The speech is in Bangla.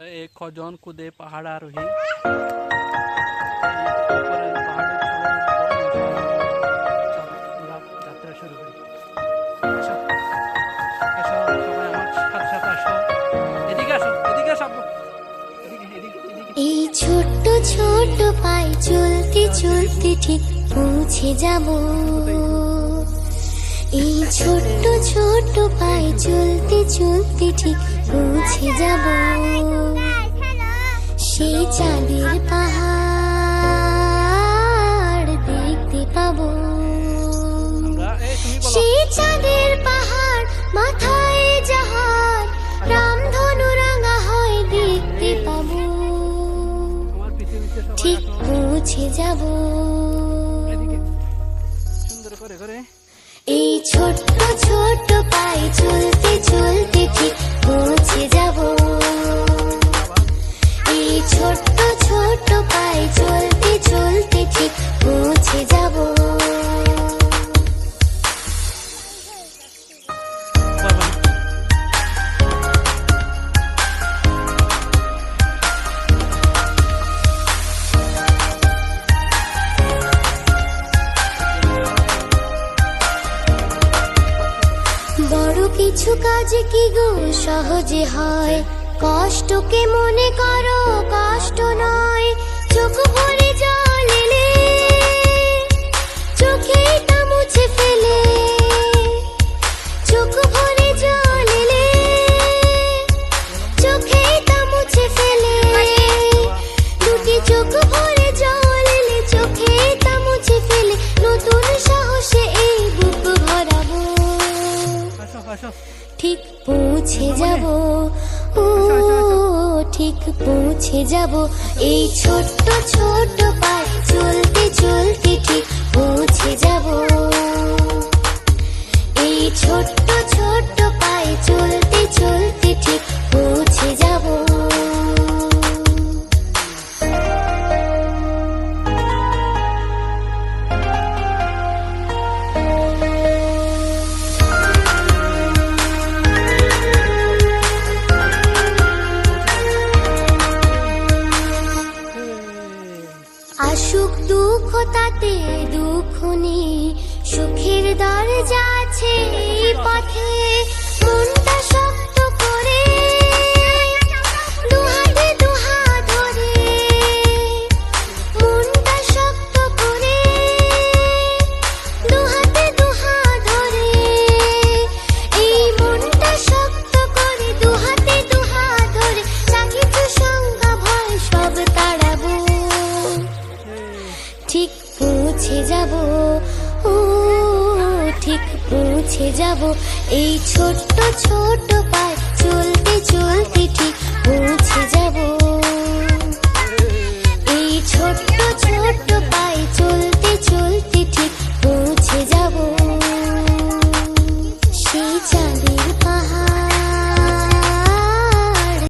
एक खजन कूदे पहाड़ आरोही যাত্রা শুরু করি। সবাই আমার সাথে আসো, এদিকে আসো, এদিকে আসো, এই ছোট্ট ছোট্ট পায়ে চলতে চলতে ঠিক পৌঁছে যাব। এই ছোট্ট ছোট্ট পায়ে চলতে চলতে ঠিক পৌঁছে যাব সেই চাঁদের পাহাড় দেখতে পাবো। সেই চাঁদের পাহাড় মাথায় যাহার রামধনু রাঙা হয় দেখতে পাবো। ঠিক পৌঁছে যাব সুন্দর করে করে। এই ছোট্ট ছোট্ট পায়ে চলতে চলতে ঠিক পৌঁছে যাব। এই ছোট্ট ছোট্ট পায়ে চলতে চলতে ঠিক পৌঁছে যাব। বড় কিছু কাজ কি গো সহজে হয়, কষ্টকে মনে করো কষ্ট নয়। চোখ ভরে জল এলে চোখে তা মুছে ফেলে, চোখ ভরে জল এলে চোখে তা মুছে ফেলে। দুটি চোখ ভরে জল এলে চোখে তা মুছে ফেলে, নতুন সাহসে এই বুক ভরাবো। ঠিক পৌঁছে যাব, ও ঠিক পৌঁছে যাব। এই ছোট্ট ছোট্ট পায়ে চলতে চলতে ঠিক পৌঁছে যাব। এই ছোট্ট ছোট্ট পায়ে চলতে চলতে ঠিক পৌঁছে যাব। আসুক দুঃখ তাতে দুঃখ নেই, সুখের দরজা আছে এই পথে। মনটা শক্ত করে দুহাতে দুহাত ধরে, মনটা শক্ত করে দুহাতে দুহাত ধরে। এই মনটা শক্ত করে দুহাতে দুহাত ধরে, যা কিছু সংখ্যা ভয় সব তাড়াবো। ঠিক পৌঁছে যাব, ও ঠিক পৌঁছে যাব। এই ছোট্ট ছোট্ট পায়ে চলতে চলতে ঠিক